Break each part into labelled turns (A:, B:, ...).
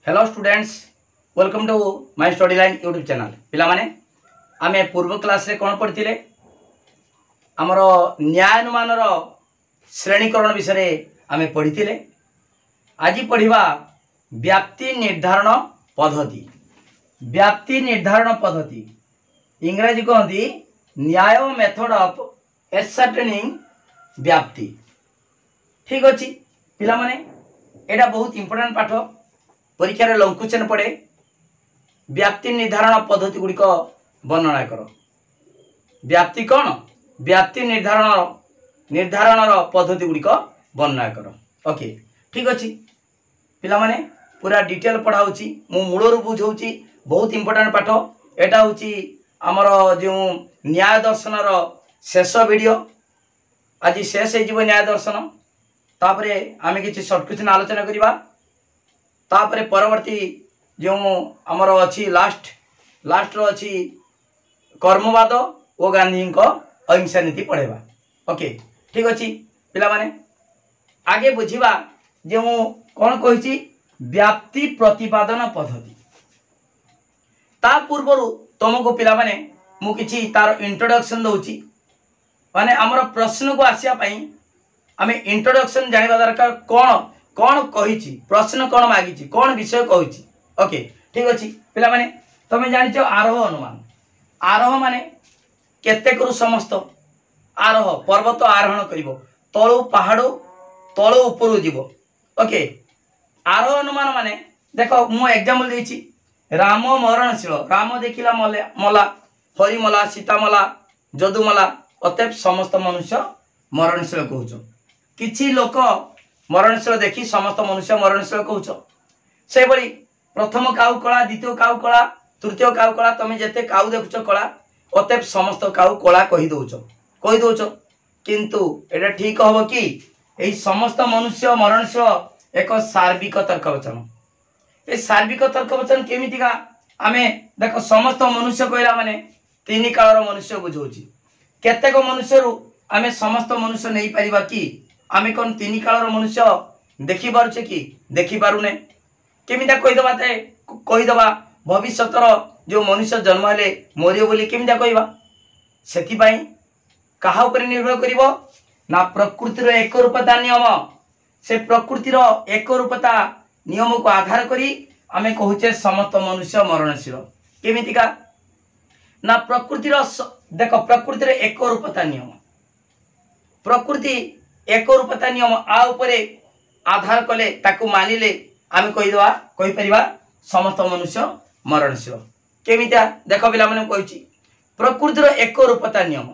A: Hello students, welcome to my Study Line YouTube channel. पिला माने आमे पूर्व क्लास रे कोन पढ़िथिले हमर न्यायानुमान रो श्रेणीकरण विषय आमे पढ़िथिले। आज पढ़िबा व्याप्ति निर्धारण पद्धति। व्याप्ति निर्धारण पद्धति इंग्रजी कहती न्याय मेथड ऑफ एसर्टेनिंग व्याप्ति। ठीक अच्छी पिला माने एटा बहुत इंपोर्टेंट पाठ, परीक्षा रे लॉन्ग क्वेश्चन पड़े। व्याप्ति निर्धारण पद्धति गुड़िक वर्णना कर। व्याप्ति कौन? व्याप्ति निर्धारण पद्धति गुड़िक वर्णना कर। ओके ठीक अच्छी पिला माने पूरा डिटेल पढ़ाऊँगी, मु मूलरू बुझाऊँगी। बहुत इंपोर्टेंट पाठ एटा होची आमर जो न्याय दर्शन रो शेष वीडियो। आज शेष हो न्याय दर्शन, तापरे आमे किछि शॉर्ट क्वेश्चन आलोचना करिबा। तापरे परवर्ती जो आमर अच्छी लास्ट रो अच्छी कर्मवाद और गांधी को अहिंसा नीति पढ़ेबा। ओके ठीक अच्छी पिला माने आगे बुझिबा जे मु कोन कहिछि व्याप्ति प्रतिपादन पद्धति। ता पूर्वरु तुमको पिला माने मु किछि तार इंट्रोडक्शन दउछि। माने हमर प्रश्न को आसिया पई आमे इंट्रोडक्शन जानिबा दरकार। कोन कौन कही प्रश्न कौन मागी कौन विषय कहूँ। ओके ठीक अच्छी पिला माने तुम जानिच आरोह अनुमान। आरोह माने केतेकरू समस्त आरोह पर्वत आरोहण करिवो, तळु पहाड़ो तळु उपरु जीवो। ओके आरोह अनुमान माने देखो मु एग्जांपल देछि। राम मरणशील, राम देखिला मला, हरि मला, सीता मला, जदु मला, अतएव समस्त मनुष्य मरणशील कहूछ। किछि लोक मरणशील देखी समस्त मनुष्य मरणशील कहूछ। से बड़ी प्रथम काउ कला, द्वितीय काउ कला, तृतीय काउ कला, तुम जेते काउ देखुछ कला, अतएव समस्त काउ कला कही दउछ। किंतु एटा ठीक हबो कि एही समस्त मनुष्य मरणशील एक सार्विक तर्कवचन। ए सार्विक तर्कवचन केमितिका आमे देखो समस्त मनुष्य कहला माने तीन कालर मनुष्य बुझौछि। केतेक मनुष्यरु आमे समस्त मनुष्य नहीं परिबा कि आमे कोन तीन कालर मनुष्य देखि पारुछे कि देखि पारुने। केमिता कहिदबा भविष्यतर जो मनुष्य जन्म हेले मरियो बोली केमिता कहबा। सेति पई काहा ऊपर निर्भर करिवो ना प्रकृतिर एक रूपता नियम। से प्रकृतिर एक रूपता नियम को आधार करी आमे कहूचे समस्त मनुष्य मरणशील। केमितिका ना प्रकृतिर देखो प्रकृतिर एक रूपता नियम, प्रकृति एक रूपता नियम आ उपरे आधार कले ताकू मानिले आमे कहि परिबा समस्त मनुष्य मरणशील। केमिता देखो पिला माने कहिछि प्रकृतिर एक रूपता नियम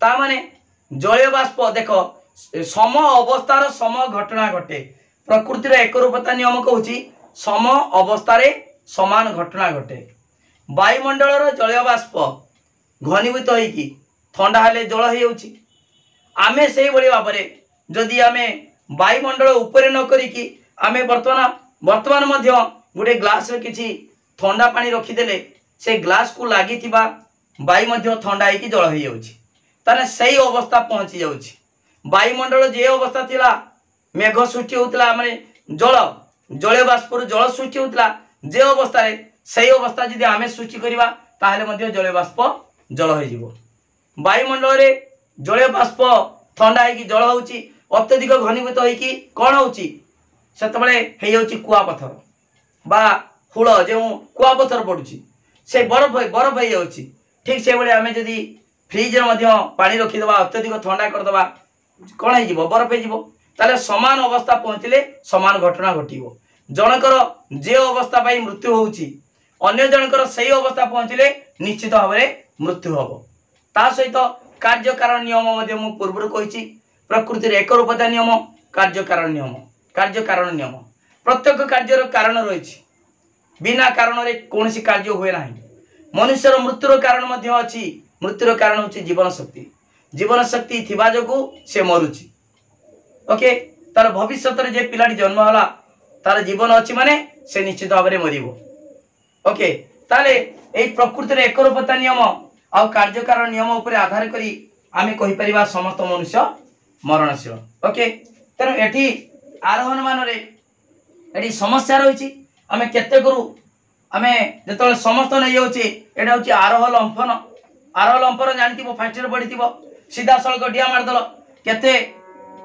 A: ता माने जलीय बाष्प देखो सम अवस्थार सम घटना घटे। प्रकृतिर एक रूपता नियम कहूछि सम अवस्थारे समान घटना घटे। वायुमंडलर जलीय बाष्प घनीभूत होइकी ठंडा हेले जल हो जाउछि। आमे से बड़ी भाव जदि आमे वायुमंडल उपरे न करिकी आमे वर्तमान मध्य गोटे ग्लास रे किछि ठंडा पानी रखिदेले से ग्लास को लागी थिबा वायु मध्य ठंडा होइकी जल हो जाउछि। ताने सही अवस्था पहुंची जाउछि। वायुमंडल जे अवस्था थिला मेघ सृष्टि होतला माने जल बाष्पर जल सृष्टि होतला जे अवस्था रे सही अवस्था जदि आमे सृष्टि करिबा ताहले मध्य जल बाष्प जल हो जिवो। वायुमंडल रे जल बाष्प ठंडा होगी जल होउची अत्यधिक घनीभूत होइकी कौन होउची सेतबेले हे जाउची कुआपथर बा हुल जो कुआपथर पड़ुची से बरफ हो जाउची। ठीक से बेले आमे जदी फ्रिज रे मध्य पानी रखी दबा अत्यधिक ठंडा कर दबा कौन हो जिवो बरफ हो जिवो। ताले समान अवस्था पहुंचले समान घटना घटिवो। जनकर जे अवस्था पाई मृत्यु होउची अन्य जनकर सही अवस्था पहुंचले निश्चित भाव में मृत्यु हबो। ता सहित कार्य कारण नियम मध्य मु पूर्व कहिछि प्रकृतिर एक रूपता नियम, कार्य कारण नियम। कार्य कारण नियम प्रत्येक कार्यर कारण रहिछि, बिना कारण रे कोनसी कार्य हुए नाही। मनुष्यर मृत्युर कारण मध्य अछि। मृत्युर कारण होछि जीवन शक्ति। जीवन शक्ति थिबा जगु से मरुछि। ओके तार भविष्यतर जे पिलाटी जन्म होला तार जीवन अछि माने से निश्चित भाव में मरिबो। ओके ताले एई प्रकृतिर एक रूपता नियम आ कार्य कारण नियम उपरे आधार करी आमे कहि परिबा समस्त मनुष्य मरणशील। ओके तेनो एठी आरोहण मानरे एठी समस्या रहिछि। आमे केते करू आमे जेतले समस्त नै जाउची एटा होची आरोह लंफन जानथिबो फास्ट रे पडिथिबो सीधा सळक डिया मार दलो केते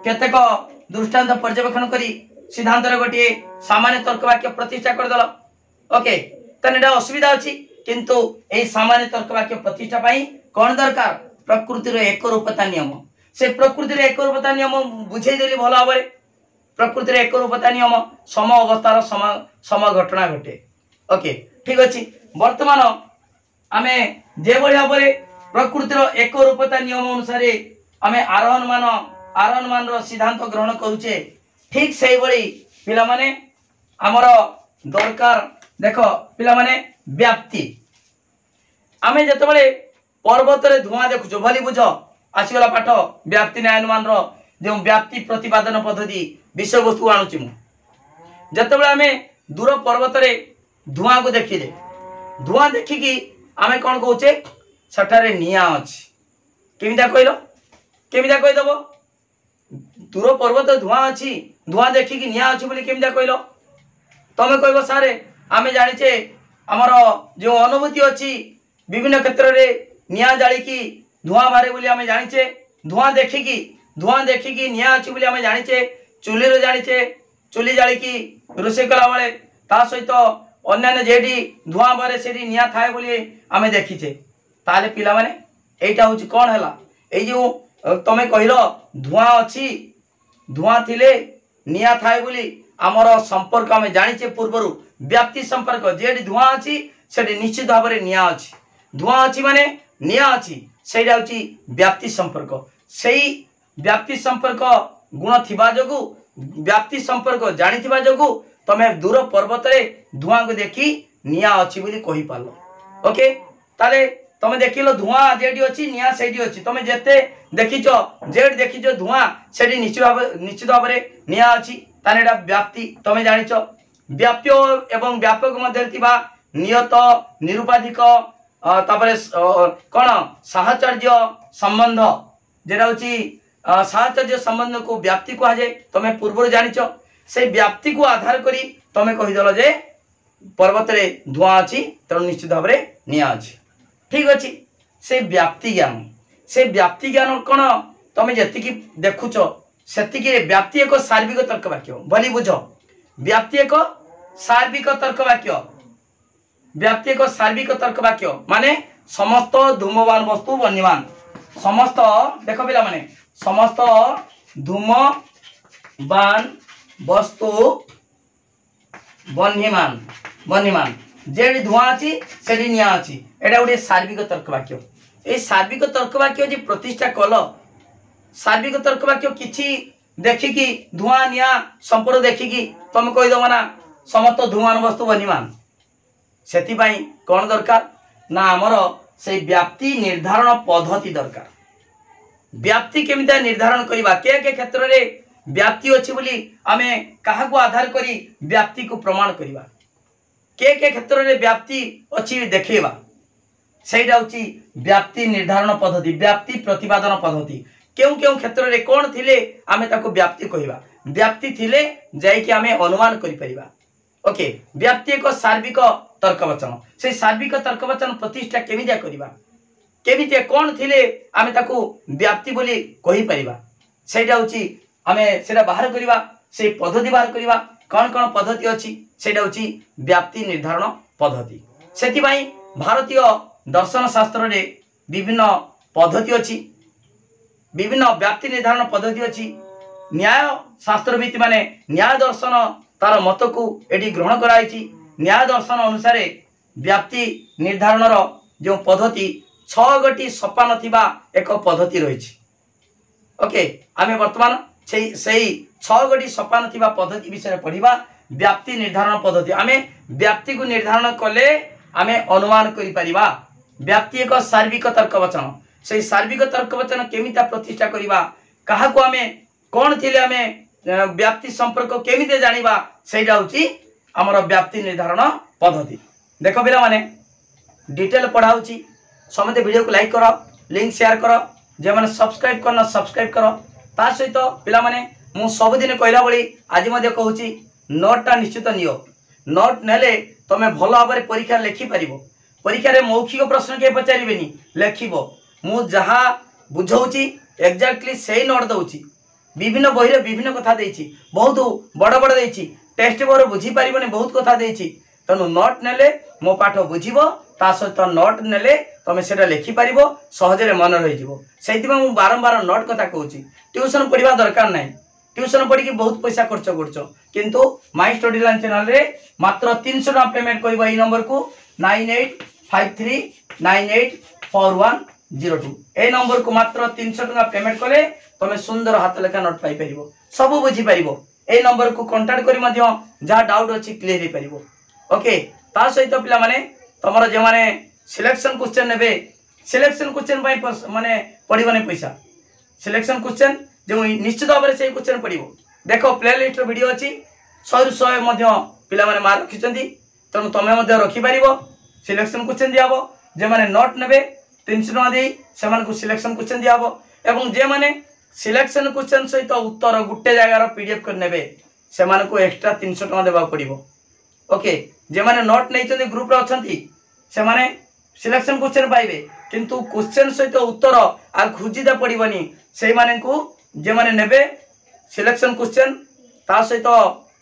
A: केतेक दृष्टांत पर्यवेक्षण करी सिद्धांत रे गोटे सामान्य तर्क वाक्य प्रतिष्ठा कर दलो ओके तने एटा असुविधा अछि किंतु एई सामान्य तर्क वाक्य प्रतिष्ठा पई कोन दरकार प्रकृति रो एक रूपता नियम से प्रकृति रे एक रूपता नियम बुझेई देली भलो भाबरे प्रकृति रे एक रूपता नियम सम अवस्थार सम घटना घटे ओके ठीक अछि वर्तमान आमे जे बळी भाबरे प्रकृति रो एक रूपता नियम अनुसार आमे आरोहण मान रो सिद्धांत ग्रहण करूचे ठीक सेही बळी पिला माने हमर दरकार देखो पिला माने व्याप्ति आमे जते बळे पर्वत रे धुआं देखुचो भली बुझो आसीगला पाठ व्याप्ति न्यायानुमान रो जे व्याप्ति प्रतिपादन पद्धति विषय वस्तु आणुची मु जते बळे आमे दूर पर्वत रे धुआं को देखिले धुआं देखि की आमे कोन कहूचे सठारे निया अछि केमिदा कहि दबो दूर पर्वत धुआं अछि धुआं देखि की निया अछि बोली केमिदा कहिलो तमे कहबो सारे आमे जानिचे हमर जो अनुभूति अछि विभिन्न क्षेत्र रे निया जाली की धुआं बारे बोली आमे जानिचे धुआं देखि की निया अछि बोली आमे जानिचे चुली रे जानिचे चुली जाली की रोसे कला वाले ता सहित अन्य जेडी धुआं बारे सेडी निया थाए बोली आमे देखिचे ताले पिला माने एटा होची कोन हला ए जो तमे कहिलो धुआं अछि धुआं थिले निया थाए बोली हमर संपर्क आमे जानिचे पूर्वरु व्याप्ति संपर्क जेडी धुआं अछि सेडी निश्चित भाबरे निया अछि धुआं अछि माने निया अछि सेडा होची व्याप्ति संपर्क सेही व्याप्ति संपर्क गुण थिबा जोगु व्याप्ति संपर्क जानि थिबा जोगु तमे दूर पर्वत रे धुआं को देखि निया अछि बोली कहि पालो ओके ताले तमे देखिलो धुआं जेडी अछि निया सेडी अछि तमे जेते देखिचो जेड देखिचो धुआं सेडी निश्चित भाबरे निया अछि तानेडा व्याप्ति तमे जानिचो व्याप्य एवं व्यापक मध्ये थिबा नियत निरुपाधिक तापरे कोन साहचर्य संबंध जेडा होची साहचर्य संबंध को व्याप्ति को आजे तमे पूर्व जानिचो से व्याप्ति को आधार करी तमे कहि दलो जे पर्वत रे धुआं अछि त निश्चित भाबरे निया अछि ठीक अछि से व्याप्ति ज्ञान कोन तमे जति की देखुचो सेति की व्याप्ति एक सार्विक तर्क वाक्य भली बुझो व्याप्ति एक सार्विक तर्क वाक्य व्याप्ति एक सार्विक तर्क वाक्य माने समस्त धूमवान वस्तु वन्यमान समस्त देखो पिला माने समस्त धूमवान वस्तु वन्यमान जेडी धुआं अछि सेडी निया अछि एटा उडे सार्विक तर्क वाक्य ए सार्विक तर्क वाक्य जे प्रतिष्ठा कल सार्विक तर्क वाक्य किछि देखि की धुआं निया संपर्क देखि की तमे कहि दो ना समस्त धूमवान वस्तु वन्यमान सेति पई कोन दरकार ना हमर से व्याप्ति निर्धारण पद्धति दरकार व्याप्ति केमिता निर्धारण करिबा के क्षेत्र रे व्याप्ति अछि बोली आमे काहा को आधार करी व्याप्ति को प्रमाण करिबा के क्षेत्र रे व्याप्ति अछि देखेबा सेटा होची व्याप्ति निर्धारण पद्धति व्याप्ति प्रतिपादन पद्धति केउ क्षेत्र रे कोन थिले आमे ताको व्याप्ति कहिबा व्याप्ति थिले जाय कि आमे अनुमान करि परिबा ओके व्याप्ति एक सार्विक तर्कवचन से सार्विक तर्कवचन प्रतिष्ठा केमिजा करिबा केमिते कोन थिले आमे ताको व्याप्ति बोली कहि परिबा सेटा होची आमे सेटा बाहर करिबा से पद्धति बाहर करिबा कोन पद्धति अछि सेटा होची व्याप्ति निर्धारण पद्धति सेति भाई भारतीय दर्शन शास्त्र रे विभिन्न पद्धति अछि विभिन्न व्याप्ति निर्धारण पद्धति अछि न्याय शास्त्रविद माने न्याय दर्शन तार मत को एडी ग्रहण कराइछि न्याय दर्शन अनुसार व्याप्ति निर्धारण रो जो पद्धति 6 गोटी सोपान थिबा एक पद्धति रहिछि ओके आमे वर्तमान सेही 6 गोटी सोपान थिबा पद्धति विषय पढिबा व्याप्ति निर्धारण पद्धति आमे व्याप्ति को निर्धारण कले आमे अनुमान करि परिबा व्याप्ति एक सार्विक तर्कवचन से सार्विक तर्कवचन केमिता प्रतिष्ठा करिबा काहा को आमे कोन थिले आमे व्याप्ति संपर्क केमिते जानिबा सेटा होची हमर व्याप्ति निर्धारण पद्धति देखो बिरा माने डिटेल पढाउची समते वीडियो को लाइक करो लिंक शेयर करो जे माने सब्सक्राइब करना सब्सक्राइब करो ता सहित पिला माने मु सब दिन कहला बळी आज मध्ये कहूची नोटटा निश्चित नियो नोट नेले तुम भल भाव परीक्षा लिखि पार परीक्षा मौखिक प्रश्न किए पचारे लिख मु जहा बुझाऊँगी एक्जाक्टली से नोट दूची विभिन्न बही विभिन्न कथा देछि बहुत बड़ बड़ देछि टेस्ट पेपर बुझी पारिबनी बहुत कथा देछि तेणु नोट नेले मो पाठ बुझिबो ता सहित नोट नेले तुम से लिखिपार सहजरे मन रही से बारंबार नोट कथा कहूँ ट्यूशन पढ़ा दरकार ना ट्यूशन पढ़ी बहुत पैसा खर्च कर किंतु माय स्टडी लाइन चैनल रे मात्र 300 टका पेमेंट कर नंबर को 9853984102 ए नंबर को मात्र 300 टका पेमेंट कले तुम सुंदर हाथ लेखा नोट पाई परिबो सब बुझी पारिबो ए नंबर को कांटेक्ट करी मध्य जहाँ डाउट अच्छी क्लियर हो पारिबो ओके ता सहित पिला माने तमरो जे माने सिलेक्शन क्वेश्चन नेबे सिलेक्शन क्वेश्चन माने पड़िबने पैसा सिलेक्शन क्वेश्चन जो निश्चित भाव में से क्वेश्चन पड़ो देख प्ले लिस्ट वीडियो अच्छी 100 पिला माने मार्क रखिंट तेणु तुम्हें रखिपार सिलेक्शन क्वेश्चन दिहब जे माने नोट ने 300 टका दे से सिलेक्शन क्वेश्चन दिहब एवं जे माने सिलेक्शन क्वेश्चन सहित उत्तर गोटे जगार पीडीएफ कर नेबे से एक्स्ट्रा 300 टका देवा पड़ो ओके जे माने नोट नहीं ग्रुप रे अछंती से माने सिलेक्शन क्वेश्चन पाइबे किंतु क्वेश्चन सहित उत्तर आ खोजिदा पड़ोनी से माने को जे माने नेबे सिलेक्शन क्वेश्चन ता सहित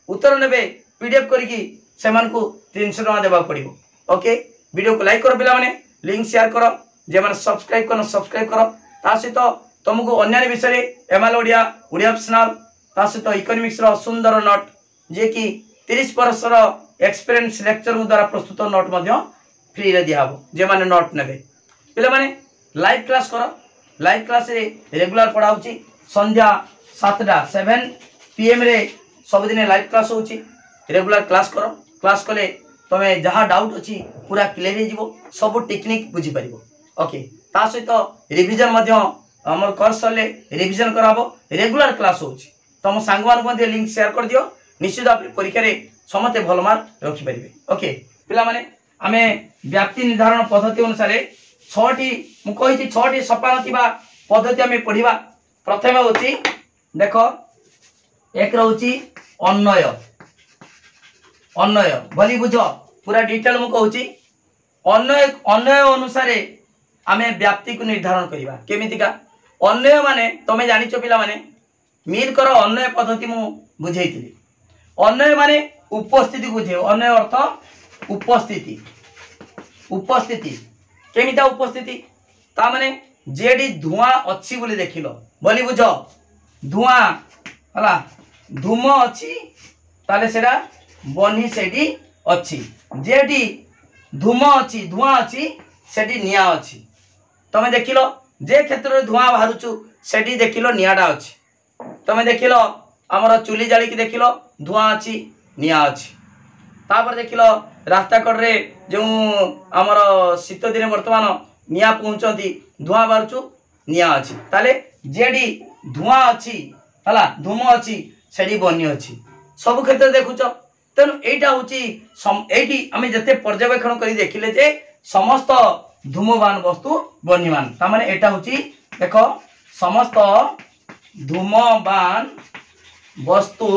A: उत्तर नेबे पीडीएफ करिकी से माने को 300 टका देवा पड़ो ओके वीडियो को लाइक करो पिला माने लिंक शेयर करो जे माने सब्सक्राइब करो ता सहित तुमको अन्य विषय एमएल ओडिया ऑप्शनल ता सहित इकोनॉमिक्स रो सुंदर नोट जे कि 30 वर्षर एक्सपीरियंस लेक्चर द्वारा प्रस्तुत नोट मध्य फ्री रे दिया जे माने नोट नेबे पिला माने लाइव क्लास करो लाइव क्लास रे रेगुलर पढ़ाऊची संध्या 7 PM रे सब दिन लाइव क्लास होची रेगुलर क्लास करो क्लास कले तमे जहाँ डाउट अच्छी पूरा क्लियर हो जिवो सब टेक्निक बुझी पारिबो ओके ता सहित रिवीजन मध्य हमर कोर्स ले रिवीजन कराबो रेगुलर क्लास होची तुम सांग मान मध्य लिंक शेयर कर दियो निश्चित भाव परीक्षा रे समते भल मार्क रखि परिबे ओके पिला माने आमे व्याप्ति निर्धारण पद्धति अनुसार 6टी मु कहिछि 6टी सोपान थिबा पद्धति आमे पढिबा प्रथम होची देखो एक रहउची अन्वय अन्वय भली बुझो पूरा डिटेल मु कहूची अन्वय अन्वय अनुसार आमे व्याप्ति को निर्धारण करिबा केमितिका अन्वय माने तमे जानिचो पिला माने मिल करो अन्वय पद्धति मु बुझेइतिली अन्वय माने उपस्थिति बुझे अन्वय अर्थ उपस्थिति उपस्थिति केमिता उपस्थिति ता माने जेडी धुआं अच्छी बोली देखिलो बोली बुझ धुआं हला धूम अच्छी ताले सेडा बनी सेडी अच्छी जेडी धूम अच्छी धुआं अच्छी सेडी निया अच्छी तमे देखिलो जे क्षेत्र रे धुआं बाहरुचु सेडी देखिलो नियाडा अच्छी तमे देखिलो हमर चुली जाली की देखिलो धुआं अच्छी निया अच्छी तापर देखिलो रास्ता कड़ रे जो आमर शीत दिन वर्तमान निया पहुँचती धुआं बाहरुचु निया अच्छी ताले जेडी धुआं अच्छी हला धूम अच्छी सेडी बनी अच्छी सब क्षेत्र देखुच तेणु एटा हूँ ये आम जिते पर्यवेक्षण कर देखिले जे समस्त धूमवान वस्तु बनीमान तार एटा हूँ देख समस्त धूमवान वस्तु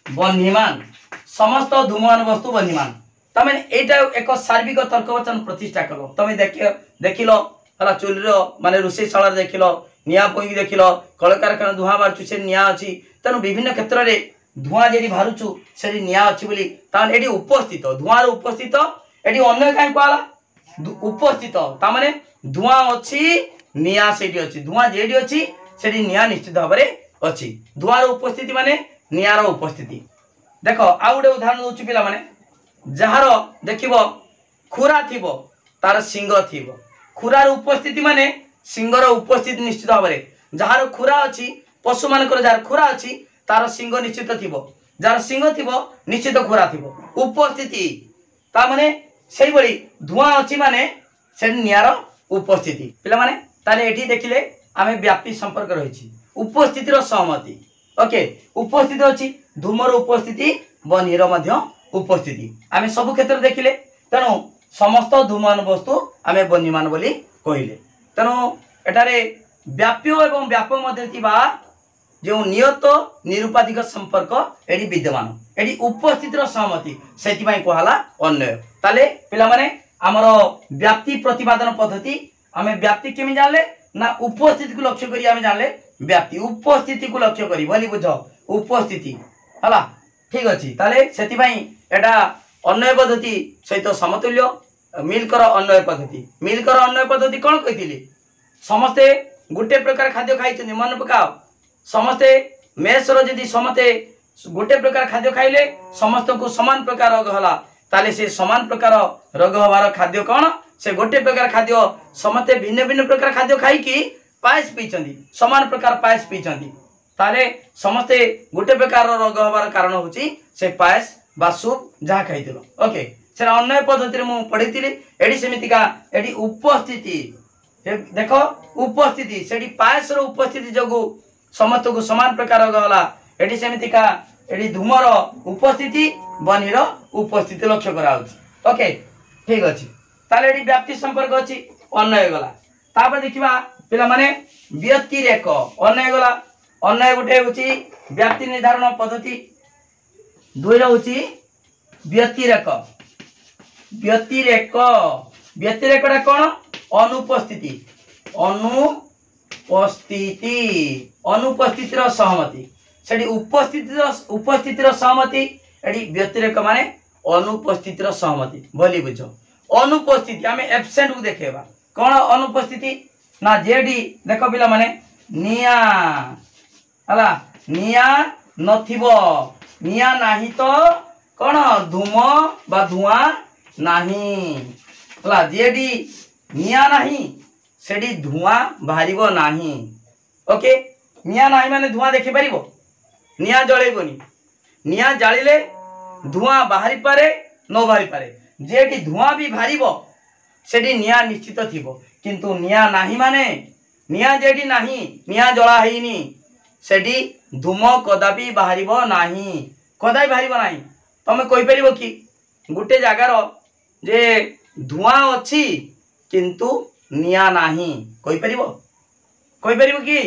A: बनीमान समस्त धूमवान वस्तु बनीमान तमें एटा एक सार्विक तर्कवचन प्रतिष्ठा कल तुम देखिल है चुलीर माने रोषेशाला देखिल निया पोई देखिल कलकारखाना धुआं बाहर से निया अच्छी तेणु विभिन्न क्षेत्र में धुआं जी बाहरुचु से निया अच्छी बोली ये उपस्थित धुआं उपस्थित ये अन्य कहीं कहला उपस्थित ताने धुआं अच्छी निया से अच्छी धुआं जेडी अच्छी से निया निश्चित भाव में अच्छी धुआं उपस्थिति माने नियार उपस्थिति देख आउ गोटे उदाहरण दूसरी पिला माने जार देखिब खुरा थिबो तार सिंह थिबो खुरार उपस्थिति माने सिंहर उपस्थिति निश्चित भाव में जार खुरा अच्छी पशु मानकर जार खुरा अच्छी तार सिंह निश्चित थिबो जार सिंह थिबो निश्चित खुरा थिबो उपस्थिति ता माने सेही बळी धुआं अच्छी माने से नियार उपस्थिति पिला माने ताले एठी देखिले आमे व्याप्ति संपर्क रहिछि उपस्थितिर सहमति ओके उपस्थिति अच्छी धूमर उपस्थिति बनीर मध्य उपस्थिति आमे सब क्षेत्र देखिले तेणु समस्त धूमवान वस्तु आमे बनीमान बोली कहिले तेणु एटारे व्याप्य एवं व्यापक मध्य जो नियत निरुपाधिक संपर्क एटी विद्यमान एटी उपस्थित सहमति से कहला अन्वय। ताले पिला माने आमर व्याप्ति प्रतिपादन पद्धति आमे व्याप्ति केमी जानले ना उपस्थिति को लक्ष्य करी आमे जानले व्याप्ति उपस्थिति को लक्ष्य करी बोली बुझ उपस्थिति हला ठीक अछि। ताले सेति एटा अन्वय पद्धति सहित समतुल्य मिलकर अन्वय पद्धति। मिलकर अन्वय पद्धति कौन कही समस्ते गोटे प्रकार खाद्य खाई मन पकाओ समस्ते मेसर जदि समस्ते गोटे प्रकार खाद्य खाइले समस्त को समान प्रकार रोग होला ताले से समान प्रकार रोग हबार खाद्य कौन से गोटे प्रकार खाद्य समस्ते भिन्न भिन्न प्रकार खाद्य खाई कि पायस पीछंदी समान प्रकार पायस पीछंदी ताले समस्ते गोटे प्रकार रोग हबार कारण होची से पायस बा सूप जहाँ खाइथिलो ओके से अन्वय पद्धति रे मु पढिथिली एडी सेमितिका एडी उपस्थिति देखो उपस्थिति सेडी पायस रो उपस्थिति जगु समस्त को समान प्रकार रोग होला एडी सेमितिका एडी धूमर उपस्थिति बनीर उपस्थिति लक्ष्य कराउछि ओके ठीक अछि। ताले एडी व्याप्ति संपर्क अछि अन्वय गला तापर देखिबा पिला माने व्यतिरेक अन्वय गला अन्वय गुटे होछि व्याप्ति निर्धारण पद्धति दुईरा होछि व्यतिरेक व्यतिरेक व्यतिरेकटा कोन अनुपस्थिति अनुपस्थिति अनुपस्थितिर सहमति सेडी उपस्थितिर सहमति एडी व्यतिरेक माने अनुपस्थितिर सहमति बोली बुझो अनुपस्थिति आमे एब्सेंट को देखेबा कोन अनुपस्थिति ना जेडी देखो पिला माने निया हला निया नथिबो निया नाही तो कोन धूम बा धुआं नाही हला जेडी निया नाही सेडी धुआं बाहरिबो नाही ओके निया नाही माने धुआं देखि परिबो निया जळेबोनी निया जाळिले धुआं बाहरी पारे न बाहरी पारे जेडी धुआं भी बाहरिबो सेडी निया निश्चित थिबो किंतु निया नाही माने निया जेडी नाही निया जळा हेइनी सेडी धूम कदापि बाहरिबो नाही कदापि बाहरिबो नाही तमे कहि परिबो कि गुटे जागार जे धुआं अछि किंतु निया नाही कहि परिबो कि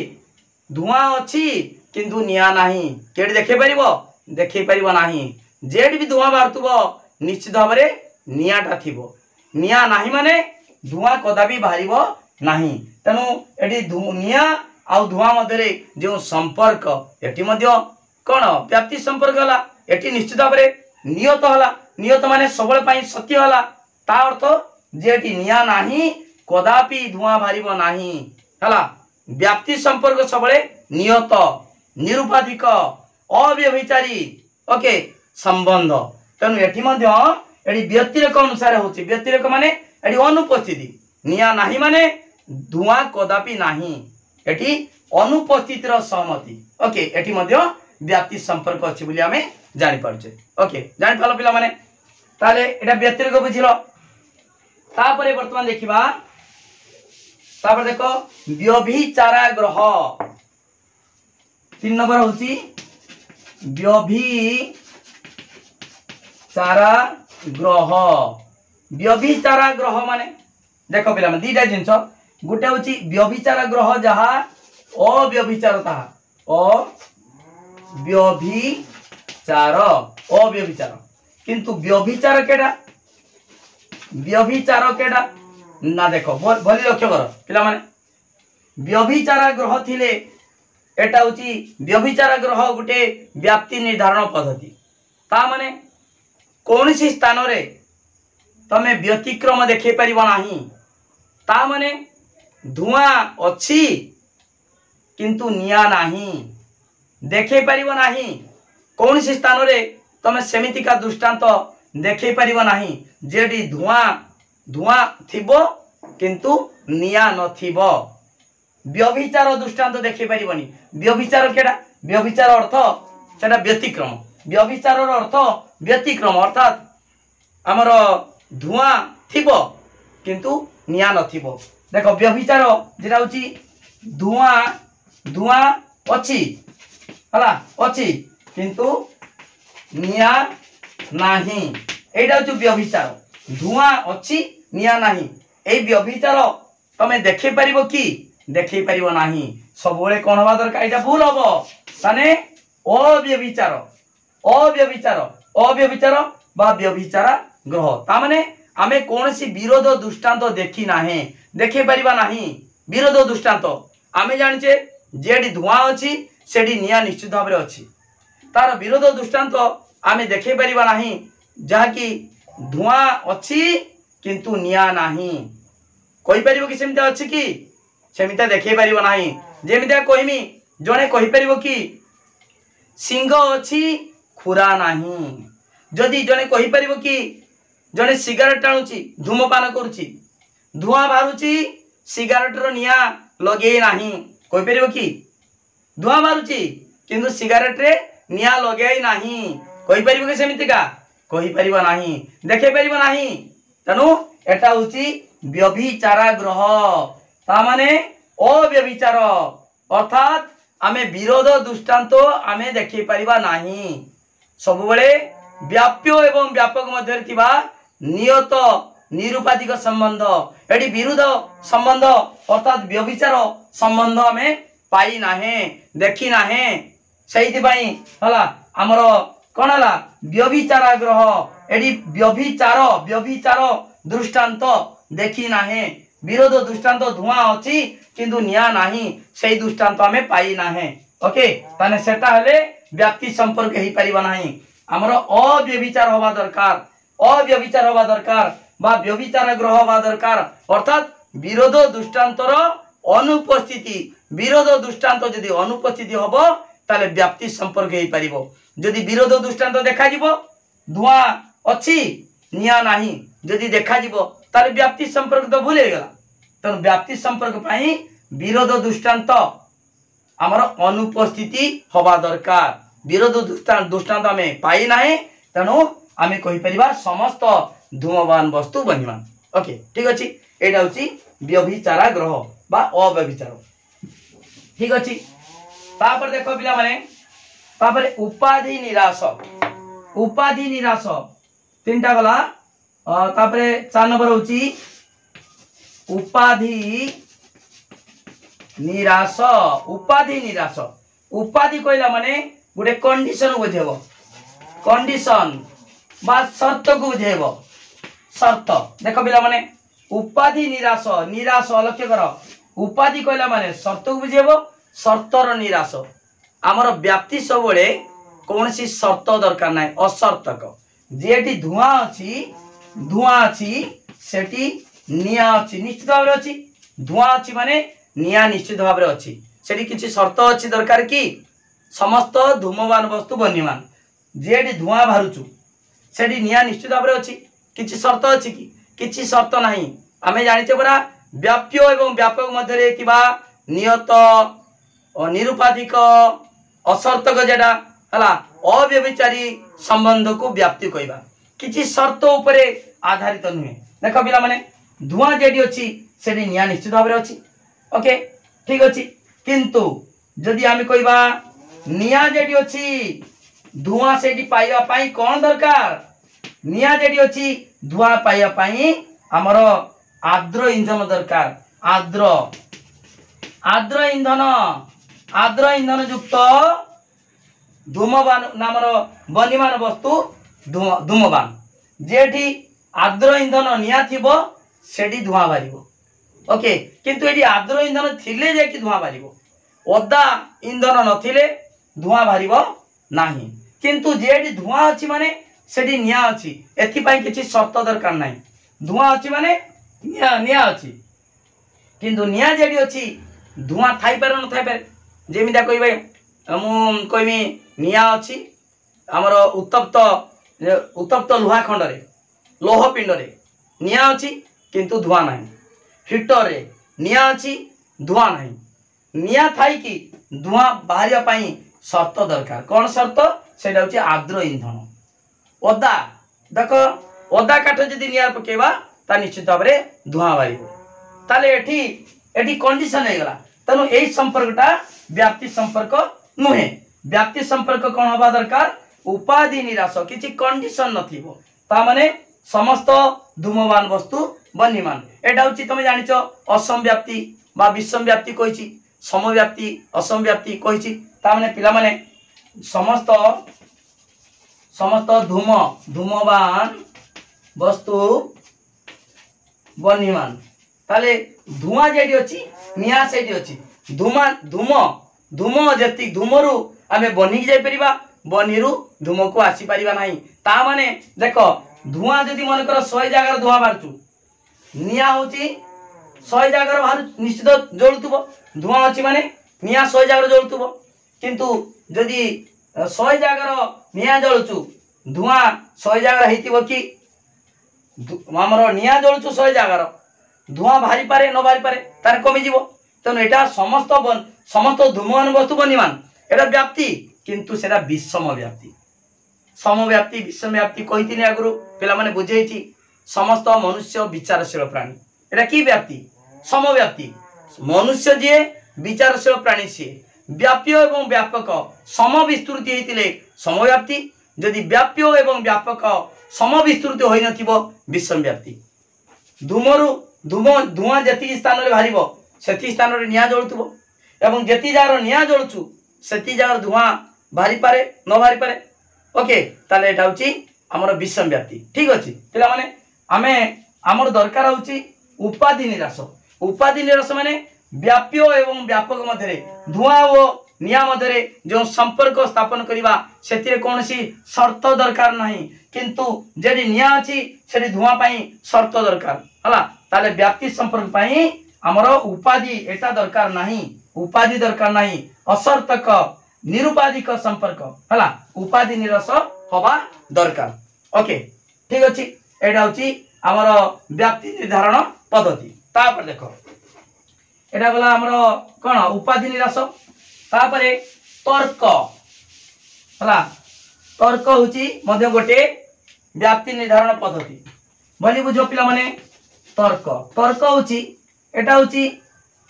A: धुआं अछि किंतु निया नाही केडी देखे परिबो नाही जेडी भी धुआं बाहरतुबो निश्चित भाबरे नियाटा थिबो निया नाही माने धुआं कदापि बाहरिबो नाही तनु एडी निया आउ धुआं मध्यरे जो संपर्क एटी मध्य कोन व्याप्ति संपर्क होला एटी निश्चित भाबरे नियत होला नियत माने सबले पई सत्य होला ता अर्थ जेटी निया नाही कदापि धुआं बाहरिबो नाही हला व्याप्ति संपर्क सबले नियत निरुपाधिक अव्यभिचारी ओके संबंध तेणु एटी मध्य एटी व्यतिरेक अनुसार होची व्यतिरेक माने एटी अनुपस्थिति निया नाही माने धुआं कदापि नाही एटी अनुपस्थितिर सहमति ओके एटी मध्य व्याप्ति संपर्क अछि बोली आमे जानि पारछे ओके जानि पालो पिला माने ताले एटा व्यतिरेक बुझिलो तापरे वर्तमान देखिबा तापर देखो व्यभिचाराग्रह 3 नंबर होची व्यभिचाराग्रह माने देखो पिला माने दीटा जिंस गुटे होची व्यभिचाराग्रह जहा अव्यभिचार ताहा अव्यभिचार किंतु व्यभिचार केडा ना देखो बोली लक्ष्य कर पिला माने व्यभिचाराग्रह थिले एटा होची व्यभिचाराग्रह गुटे व्याप्ति निर्धारण पद्धति ता माने कोनसी स्थान रे तमे व्यतिक्रम देखे परिबो नाही ता माने धुआं अछि किंतु निया नाही देखे परिबो नाही कोनसी स्थान रे तमे सेमितिका दृष्टांत देखे परिबो नाही जेडी धुआं थिबो किंतु निया नथिबो व्यभिचार दृष्टांत देखे परिबनी व्यभिचार केडा व्यभिचार अर्थ सेटा व्यतिक्रम व्यभिचार अर्थ व्यतिक्रम अर्थात हमर धुआं थिबो किंतु निया नथिबो देखो व्यभिचार जेटा होची धुआं अछि हला अछि किंतु निया नाही एटा होची व्यभिचार धुआं अछि निया नाही ए व्यभिचार तमे देखे परिबो कि देखे परिबो नाही सबोले कोन हवा दरकार एटा भूल हबो माने अव्यभिचार अव्यभिचार अव्यभिचार बा व्यभिचार ग्रह ता माने आमे कोनसी विरोध दृष्टांत देखि नाही देखे परिबा नाही विरोध दृष्टांत आमे जानिचे जेडी धुआं अछि सेडी निया निश्चित भाव रे अछि तार विरोध दृष्टांत आमे देखे परिबा नाही जहा कि धुआं अछि किंतु निया नाही कहि परिबो कि सेमिता अछि कि सेमिता देखे परिबो नाही जेमिता कहिमी जने कहि परिबो कि सिंह अछि खुरा नाही जदि जने कहि परिबो कि जने सिगारेट टाणुची धूमपान करुची धुआं बारुची सिगारेट रो निया लगे नाही कहि परिबो कि धुआं बारुची किंतु सिगारेट रे निया लगे नाही कहि परिबो कि सेमितिका कहि परिबो नाही देखे परिबो नाही तनु एटा होची व्यभिचार ग्रह ता माने अव्यभिचार अर्थात आमे विरोध दृष्टांत आमे देखि परिबा नाही सब बेले व्याप्य एवं व्यापक मध्य थिबा नियत निरुपाधिक संबंध एडी विरोध संबंध अर्थात व्यभिचार संबंध आमे पाई नाहे देखि नाहे सेहिति पई हला हमर कोन हला व्यभिचार ग्रह एडी व्यभिचार व्यभिचार दृष्टांत देखि नाहे विरोध दृष्टांत धुआं अछि किंतु निया नाही सेही दृष्टांत आमे पाई नाहे ओके ताने सेटा हले व्याप्ति संपर्क हेई परिबा नाही हमर अव्यभिचार होबा दरकार बा व्यभिचार ग्रह होबा दरकार अर्थात विरोध दृष्टांतर अनुपस्थिति विरोध दृष्टांत यदि अनुपस्थिति होबो ताले व्याप्ति संपर्क हेई परिबो यदि विरोध दृष्टांत देखा जिवो धुआं अछि निया नाही यदि देखा जिवो ताले व्याप्ति संपर्क तो भूल गला तन व्याप्ति संपर्क पाई विरोध दृष्टांत हमर अनुपस्थिति होबा दरकार विरोध दृष्टांत हमें पाई नाही तनु आमे कहि परिबा समस्त धूमवान वस्तु बनिमान ओके ठीक अछि एटा होची व्यभिचार ग्रह बा अव्यभिचार ठीक अछि तापर देखो पिला माने तापर उपाधि निराश तीनटा गला तापर 4 नंबर होची उपाधि निराश उपाधि कहला माने गुटे कंडीशन बुझेबो कंडीशन बा शर्त को बुझेबो शर्त देखो पिला माने उपाधि निराश निराश लक्ष्य कर उपाधि कहला माने शर्त को बुझेबो शर्तर निराश आमर व्याप्ति सबले कौनसी शर्त दरकार नाही अशर्तक जेटी धुआं अछि सेठी निया अछि निश्चित भाव रे अछि धुआं अछि माने निया निश्चित भाव रे अछि सेठी किछि शर्त अछि दरकार कि समस्त धूमवान वस्तु बनिमान जेडी धुआं बारुचु सेडी निया निश्चित भाव रे अछि किछि शर्त अछि कि किछि शर्त नाही आमे जानिते बरा व्याप्य एवं व्यापक मध्य रे किबा नियत निरुपाधिक अशर्तक जेडा हला अव्यभिचारी संबंध को व्याप्ति कहबा किछि शर्त उपरे आधारित नुहे देखो पिला माने धुआं जेडी अछि सेडी निया निश्चित भाव रे अछि ओके ठीक अछि किंतु जदि आमे कहबा निया जेडी अछि धुआं सेडी पाइबा पाई कोन दरकार निया जेडी अछि धुआं पाइबा पाई हमर आर्द्र ईंधन दरकार आर्द्र ईंधन युक्त धूमवान नामर बनिमान वस्तु धूमवान जेठी आर्द्र ईंधन निया थिबो सेडी धुआं बारिबो ओके किंतु एडी आर्द्र ईंधन थिले जे कि धुआं बारिबो ओदा ईंधन नथिले धुआं बारिबो नाही किंतु जेडी धुआं अछि माने सेडी निया अछि एथि पई किछि शर्त दरकार नाही धुआं अछि माने निया अछि किंतु निया जेडी अछि धुआं थाई पारे न थाई पारे जेमिदा कहबे मु कहमी निया अछि हमर उत्तप्त लोहा खंड रे लोह पिंड रे निया अछि किंतु धुआं नाही हीटर रे निया अछि धुआं नाही निया थाई कि धुआं बाहरिया पई शर्त दरकार कोन शर्त सेटा होची आर्द्र ईंधन ओदा देखो ओदा काठ जदि निया पकेबा ता निश्चित भाव रे धुआं बारिबो ताले एठी कंडीशन हे गला तनु एई संपर्कटा व्याप्ति संपर्क नुहे व्याप्ति संपर्क कोन होबा दरकार उपाधि निराश किछि कंडीशन नथिबो ता माने समस्त धूमवान वस्तु बनिमान एटा होची तमे जानिचो असम व्याप्ति बा विषम व्याप्ति कहिछि समव्याप्ति असम व्याप्ति कहिछि ता माने पिला माने समस्त समस्त धूम धूमवान वस्तु बनीमान ताले धुआं जेडी अछि निया सेडी अछि धुमा धूम धूम जति धूमरु आमे बनी जाय परिबा बनीरु धूम को आसी परिबा नाही ता माने देखो धुआं जदि मन कर 100 जगह धुआं बारचु निया होची 100 जगह बाहर निश्चित जळुतबो धुआं अछि माने निया 100 जगह जळुतबो किंतु जदि 100 जगह निया जळुचु धुआं 100 जगह हेतिबो कि हमरो निया जळुचु 100 जगह धुआं भारी पारे न भारी पारे तार कमी जीवो तनो एटा समस्त धूमवान वस्तु बनीमान एटा व्याप्ति किंतु सेटा विषम व्याप्ति समव्याप्ति विषमव्याप्ति कहिथिनि आगुरु पिला माने बुझेछि समस्त मनुष्य विचारशील प्राणी एटा की व्याप्ति समव्याप्ति मनुष्य जे विचारशील प्राणी से व्याप्य एवं व्यापक समविस्तृति हेतिले समव्याप्ति यदि व्याप्य एवं व्यापक समविस्तृति होई नथिबो विषमव्याप्ति धूमरु धूम धुआं जति स्थान रे भारिबो सेति स्थान रे निया जळुतबो एवं जति जार निया जळुचु सेति जार धुआं भारी पारे न भारी पारे ओके ताले एटा होची हमर विषम व्याप्ति ठीक अछि पिला माने आमे हमर दरकार होची उपाधि निराश माने व्याप्य एवं व्यापक मध्यरे धुआं ओ निया मध्यरे जो संपर्क स्थापन करिबा सेतिरे कोनसी शर्त दरकार नाही किंतु जेडी निया अछि सेडी धुआं पई शर्त दरकार हला ताले व्याप्ति संपर्क पई हमर उपाधि एटा दरकार नाही उपाधि दरकार नाही असर्थक निरुपाधिक संपर्क हला उपाधि निरस होबा दरकार ओके ठीक अछि एटा होची हमर व्याप्ति निर्धारण पद्धति तापर देखो एटा गला हमर कोन उपाधि निरस तापरे तर्क हला तर्क होची मध्य गोटे व्याप्ति निर्धारण पद्धति बोली बुझो पिला माने तर्क तर्क होची एटा होची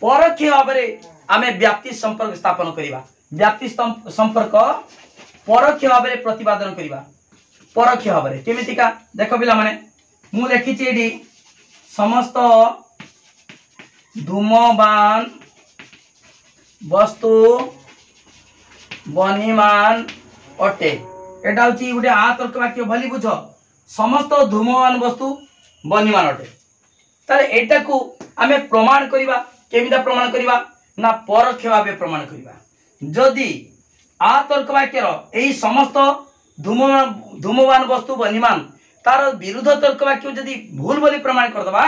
A: परोक्ष भाबरे आमे व्याप्ति संपर्क स्थापन करिबा व्याप्ति संपर्क परोक्ष भाबरे प्रतिपादन करिबा परोक्ष भाबरे केमितिका देखो पिला माने मु लिखिछि एडी समस्त धूमवान वस्तु बनीमान अटे एटा होची गुटे आ तर्क वाक्य भली बुझ समस्त धूमवान वस्तु बनीमान अटे ताले एटा को आमे प्रमाण करिबा केमिदा प्रमाण करिबा ना परोक्ष भाबे प्रमाण करिबा जदि आ तर्क वाक्यर एही समस्त धूमवान वस्तु बनीमान तार विरुद्ध तर्क वाक्य जदि भूल बोली प्रमाण कर दबा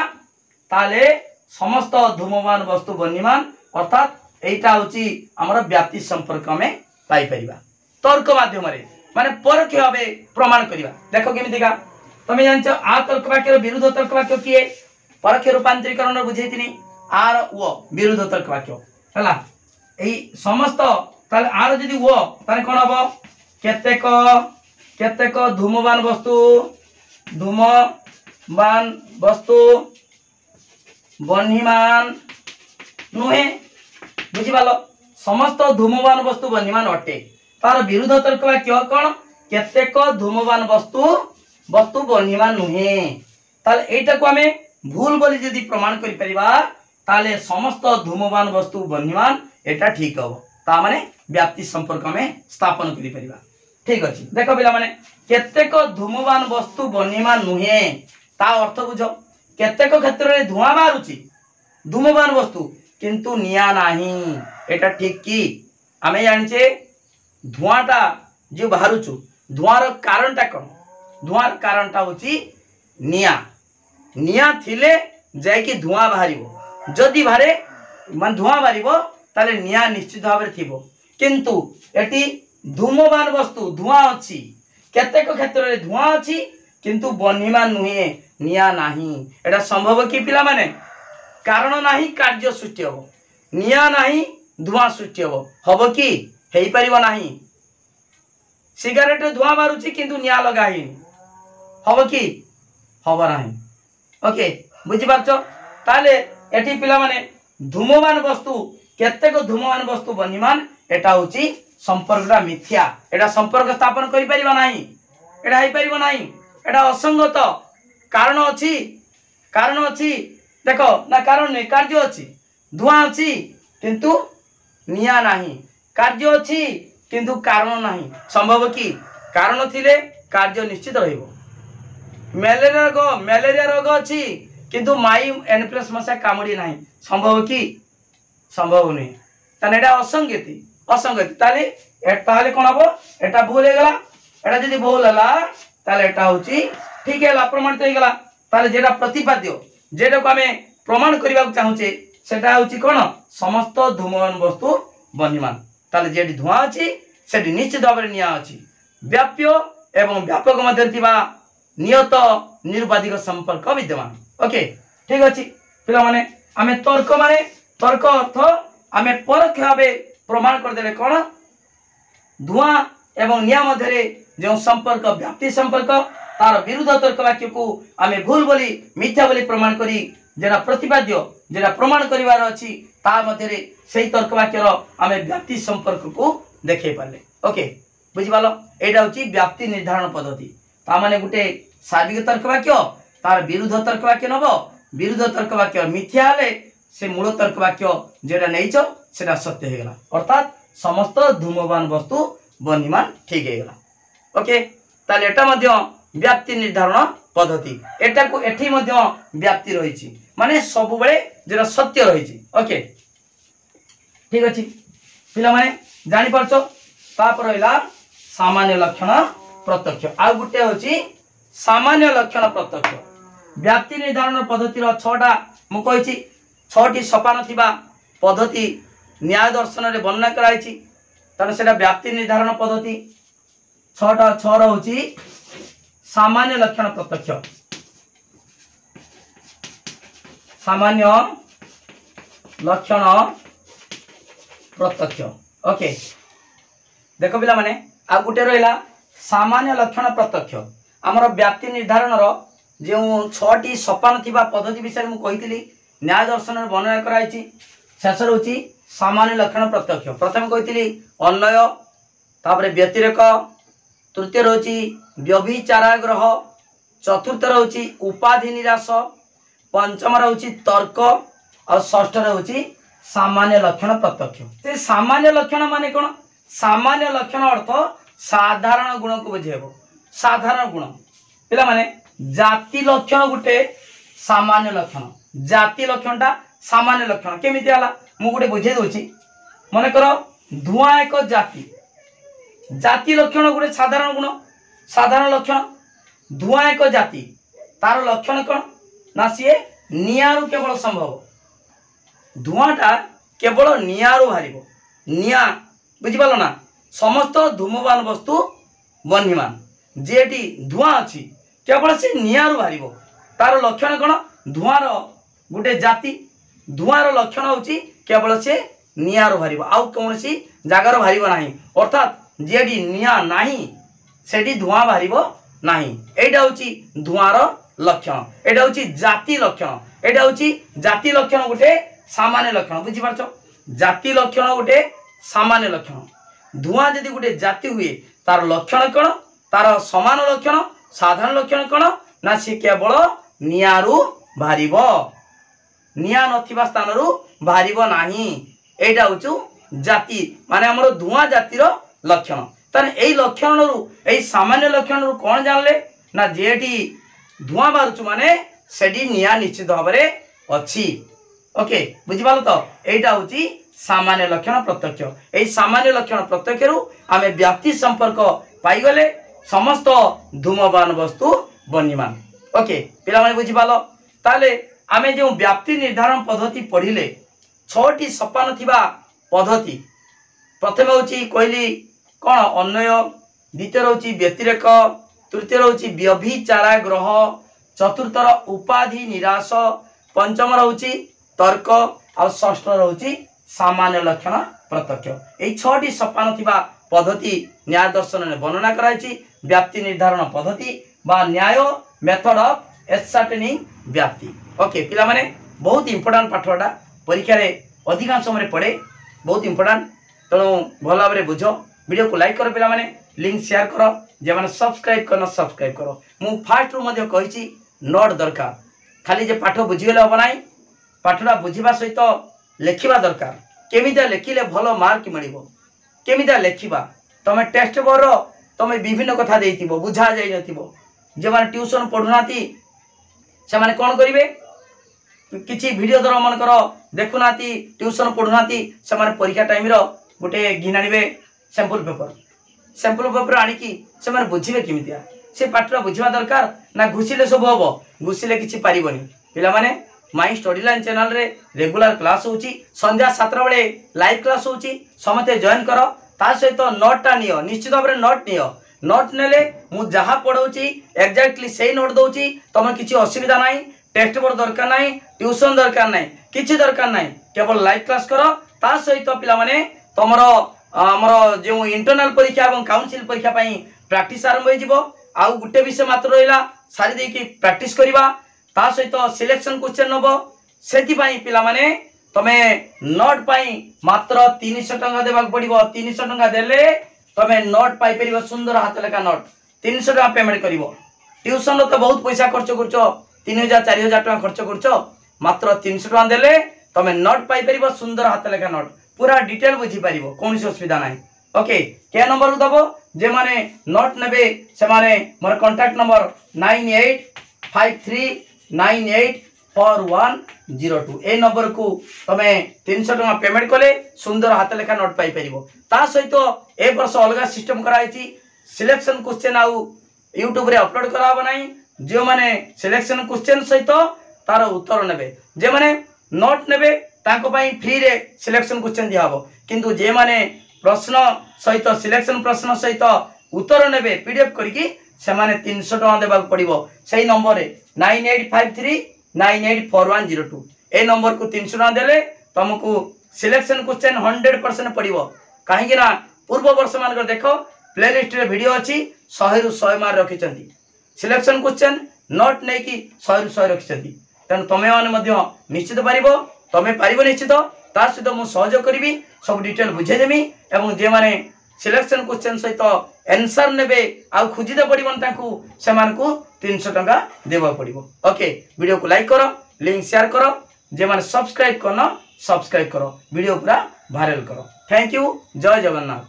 A: ताले समस्त धूमवान वस्तु बनीमान अर्थात एटा होची हमर व्याप्ति संपर्क में पाई परिबा तर्क माध्यम रे माने परोक्ष भाबे प्रमाण करिबा देखो केमितिका तमे जानछ आ तर्क वाक्यर विरुद्ध तर्क वाक्य किए परोक्ष रूपांतरीकरण बुझेतिनी आर ओ विरुद्ध तर्क वाक्य हला एही समस्त ताले आर जदि ओ ताने कोन हबो केतेक धूमवान वस्तु बनीमान नुहे बुझी पालो समस्त धूमवान वस्तु बनीमान अटे तार विरुद्ध तर्क वाक्य कोन केतेक धूमवान वस्तु बनीमान नुहे ताले एटा को हमें भूल बोली जदि प्रमाण करि परिबा ताले समस्त धूमवान वस्तु बनीमान एटा ठीक हो ता माने व्याप्ति संपर्क में स्थापन करि परिबा ठीक अछि देखो पिला माने केतेक धूमवान वस्तु बनीमान नुहे ता अर्थ बुझो केतेक क्षेत्र रे धुआं बारुची धूमवान वस्तु किंतु निया नाही एटा ठीक की आमे जानिचे धुआंटा जे बाहरुचु धुआंर कारणटा कोन धुआंर कारणटा होची निया थिले जाय कि धुआं बाहरिबो जदि बाहरे मान धुआं बाहरिबो ताले निया निश्चित भाबरे थिबो किंतु एटी धूमवान वस्तु धुआं अछि केतेक क्षेत्र रे धुआं अछि किंतु बनीमान नुहे निया नाही एटा संभव कि पिला माने कारण नाही कार्य सृष्टि हो निया नाही धुआं सृष्टि हो कि हेई परिबो नाही सिगारेट धुआं बारुची किंतु निया लगाई हो कि हबो नाही ओके बुझी पारछो ताले एटी पिला माने धूमवान वस्तु केतेक धूमवान वस्तु बनीमान एटा होची संपर्कटा मिथ्या एटा संपर्क स्थापन करि परिबा नाही एटा हेई परिबो नाही एटा असंगत कारण अछि देखो ना कारण नहीं कार्य अछि धुआं अछि किंतु निया नाही कार्य अछि किंतु कारण नाही संभव कि कारण थिले कार्य निश्चित रहिबो। मैलेरिया रोग अच्छी किंतु माई एनप्लेस मशा कामुड़ी ना संभव कि संभव नुहे ताने एटा असंगति ताले कौन हम एटा भूल होगा एटा जदि भूल है ताले एटा होची ठीक है प्रमाणित हो गला ताले जेटा प्रतिपाद्य जेटा को आमे प्रमाण करबा चाहूचे सेटा होची कोन समस्त धूमवान वस्तु बन्यमान ताले जेडी धुआं अछि सेडी निश्चित भाव में निया अछि व्याप्य एवं व्यापक मध्य थिबा नियत निरुपाधिक संपर्क विद्यमान। ओके ठीक अछि पिला माने आमे तर्क अर्थ आमे परोक्ष भावे प्रमाण कर देले कोन धुआं एवं निया मध्य जो संपर्क व्याप्ति संपर्क तार विरुद्ध तर्क वाक्य को आमे भूल बोली मिथ्या बोली प्रमाण करी जेना प्रतिपाद्य जेना प्रमाण करिवार अछि ता मध्य सेही तर्क वाक्यर आमे व्याप्ति संपर्क को देखे पाले। ओके बुझि पालो एटा होची व्याप्ति निर्धारण पद्धति ता माने गुटे साधिक तर्क वाक्य तार विरुद्ध तर्क वाक्य नबो विरुद्ध तर्क वाक्य मिथ्या हले से मूल तर्क वाक्य जेटा नैचो सेटा सत्य हे गला अर्थात समस्त धूमवान वस्तु बन्यमान ठीक हे गला। ओके ताले एटा मध्य व्याप्ति निर्धारण पद्धति एटा को एठी मध्य व्याप्ति रहिछि माने सब बेले जेटा सत्य रहिछि। ओके ठीक अछि पिला माने जानि परछो तापर रहिला सामान्य लक्षण प्रत्यक्ष आ गुटे होछि सामान्य लक्षण प्रत्यक्ष व्याप्ति निर्धारण पद्धति रो 6टा मु कहिछि 6टी सोपान थिबा पद्धति न्याय दर्शन रे वर्णना कराइछि तने सेटा व्याप्ति निर्धारण पद्धति 6टा 6 रो होछि सामान्य लक्षण प्रत्यक्ष सामान्य लक्षण प्रत्यक्ष। ओके देखो पिला माने आ गुटे रहिला सामान्य लक्षण प्रत्यक्ष आमर व्याप्ति निर्धारण रो जो 6टी सोपान थिबा पद्धति विषय मु कहितली न्याय दर्शन रे वर्णना कराइछि शेष होछि सामान्य लक्षण प्रत्यक्ष प्रथम कहितली अन्वय तापरे व्यतिरेक तृतीय होछि व्यभिचाराग्रह चतुर्थ होछि उपाधि निराश पंचम होछि तर्क और षष्ठ होछि सामान्य लक्षण प्रत्यक्ष। से सामान्य लक्षण माने कोन सामान्य लक्षण अर्थ साधारण गुण को बुझेबो साधारण गुण पिला माने जाति लक्षण गुटे सामान्य लक्षण जाति लक्षणटा सामान्य लक्षण केमिति आला मु गुटे बुझे दोछि माने करो धुआं एक जाति जाति लक्षण गुटे साधारण गुण साधारण लक्षण धुआं एक जाति तार लक्षण कोन ना सी नियारू केवल संभव धुआंटा केवल नियारू बाहरिबो निया बुझि पालो ना समस्त धूमवान वस्तु बन्यमान जेटी धुआं अछि केवल से नियारू बाहरिबो तार लक्षण कोन धुआंर गुटे जाति धुआंर लक्षण होछि केवल से नियारू बाहरिबो आउ कोनसी जागार बाहरिबो नाही अर्थात जेडी निया नाही सेडी धुआं बाहरिबो नाही एटा होछि धुआंर लक्षण एटा होछि जाति लक्षण एटा होछि जाति लक्षण गुटे सामान्य लक्षण बुझि पारछो जाति लक्षण गुटे सामान्य लक्षण धुआं यदि गुटे जाति हुए तार लक्षण कोन तार समान लक्षण साधारण लक्षण कोन ना से केवल नियारू बाहरिबो निया नथिबा स्थानरू बाहरिबो नाही एटा होछु जाति माने हमर धुआं जातिर लक्षण तने एई लक्षणरू एई सामान्य लक्षणरू कोन जानले ना जेटी धुआं बारुछु माने सेडी निया निश्चित भाबरे अछि। ओके बुझि पालो तो एटा होची सामान्य लक्षण प्रत्यक्ष एई सामान्य लक्षण प्रत्यक्षरू आमे व्याप्ति संपर्क पाई गले समस्त धूमवान वस्तु बन्यमान। ओके पिला माने बुझि पालो ताले आमे जो व्याप्ति निर्धारण पद्धति पढ़िले 6टी सोपान थिबा पद्धति प्रथम होची कहली कोन अन्वय द्वितीय होची व्यतिरेक तृतीय होची व्यभिचाराग्रह चतुर्थ उपाधि निराश पंचम होची तर्क और षष्ठ होची सामान्य लक्षण प्रत्यक्ष एई 6टी सोपान थिबा पद्धति न्याय दर्शन में वर्णना कराइछि व्याप्ति निर्धारण पद्धति बा न्याय मेथड ऑफ एस्सर्टेनिंग व्याप्ति। ओके पिला माने बहुत इंपोर्टेंट पाठटा परीक्षा रे अधिकांश समय पड़े बहुत इंपोर्टेंट तेणु भल भाव बुझ वीडियो को लाइक करो पिला माने लिंक शेयर करो जे माने सब्सक्राइब करना सब्सक्राइब करो मु फास्ट रु मध्ये कहिछि नोट दरकार खाली जे पाठ बुझिगले हो नाही पाठटा बुझिबा सहित लेखिबा दरकार केमिदा लेखिले भलो मार्क मिलिबो केमिदा लेखिबा तमे टेस्ट बोर्ड तुम्हें विभिन्न कथा देइथिबो बुझा जाई नथिबो जे माने ट्यूशन पढुनाती से माने कोन करिवे किछि वीडियो द्वारा मन करो देखुनाती ट्यूशन पढुनाती से माने परीक्षा टाइम रो गोटे घिनाणीबे सैंपल पेपर आनिकी से माने बुझिबे किमितिया से पाठरा बुझिबा दरकार ना घुसिले सब हबो घुसिले किछि पारिबोनी पिला माने माई स्टडी लाइन चैनल रे रेगुलर क्लास होची संध्या 7 बेले लाइव क्लास होची समते जॉइन करो ता सहित नोट नियो निश्चित भाव नोट नियो नोट नेले मु जहा पढौची एक्जेक्टली सेही नोट दउची तमे किछि असुविधा नाही टेक्स्ट बुक दरकार नाही ट्यूशन दरकार नाही किछि दरकार नाही केवल लाइव क्लास करो ता सहित पिला माने तमरो हमर जे इंटरनल परीक्षा एवं काउंसिल परीक्षा पई प्रैक्टिस आरंभ हो जिवो आ गुटे विषय मात्र रहिला सारी देकी प्रैक्टिस करिवा ता सहित सिलेक्शन क्वेश्चन नबो सेति पई पिला माने तमे नोट पई मात्र 300 टका देबाक पड़िबो 300 टका देले तमे नोट पाई परिबो सुंदर हाथ लेखा नोट 300 टका पेमेंट करिवो ट्यूशन तो बहुत पैसा खर्च करछो 3000 4000 टका खर्च करछो मात्र 300 टका देले तमे नोट पाई परिबो सुंदर हाथ लेखा नोट पूरा डिटेल बुझी परिबो कोनसी असुविधा नाही ओके के नंबर दबो जे माने नोट नेबे से माने मोर कांटेक्ट नंबर 9853984102 ए नंबर को तमे 300 टका पेमेंट कले सुंदर हाथ लेखा नोट पाई परिबो ता सहित ए वर्ष अलगा सिस्टम कराइछि सिलेक्शन क्वेश्चन आउ YouTube रे अपलोड कराबो नाही जे माने सिलेक्शन क्वेश्चन सहित तार उत्तर नेबे जे माने नोट नेबे ताको पई फ्री रे सिलेक्शन क्वेश्चन दियाबो किंतु जे माने प्रश्न सहित सिलेक्शन प्रश्न सहित उत्तर नेबे पीडीएफ करके से माने 300 टका देबा पड़िबो सही नंबर रे 9853984102 ए नंबर को 300 टका देले तुमको सिलेक्शन क्वेश्चन 100% पड़िबो काहे कि ना पूर्व वर्ष मान देखो प्लेलिस्ट रे वीडियो अछि 100 रु 100 मार रखिचंती सिलेक्शन क्वेश्चन नोट नै कि 100 रु 100 रखिचंती तन तमे माने मध्य निश्चित पारिबो तमे पारिबो निश्चित तार सहित मु सहयोग करिवि सब डिटेल बुझे देमी एवं जे माने सिलेक्शन क्वेश्चन सहित आंसर नेबे आ खुजिदे पड़िबन ताकू समान को 300 टका देबा पड़िबो ओके वीडियो को लाइक करो लिंक शेयर करो जे माने सब्सक्राइब करना सब्सक्राइब करो वीडियो पूरा वायरल करो थैंक यू जय जगन्नाथ।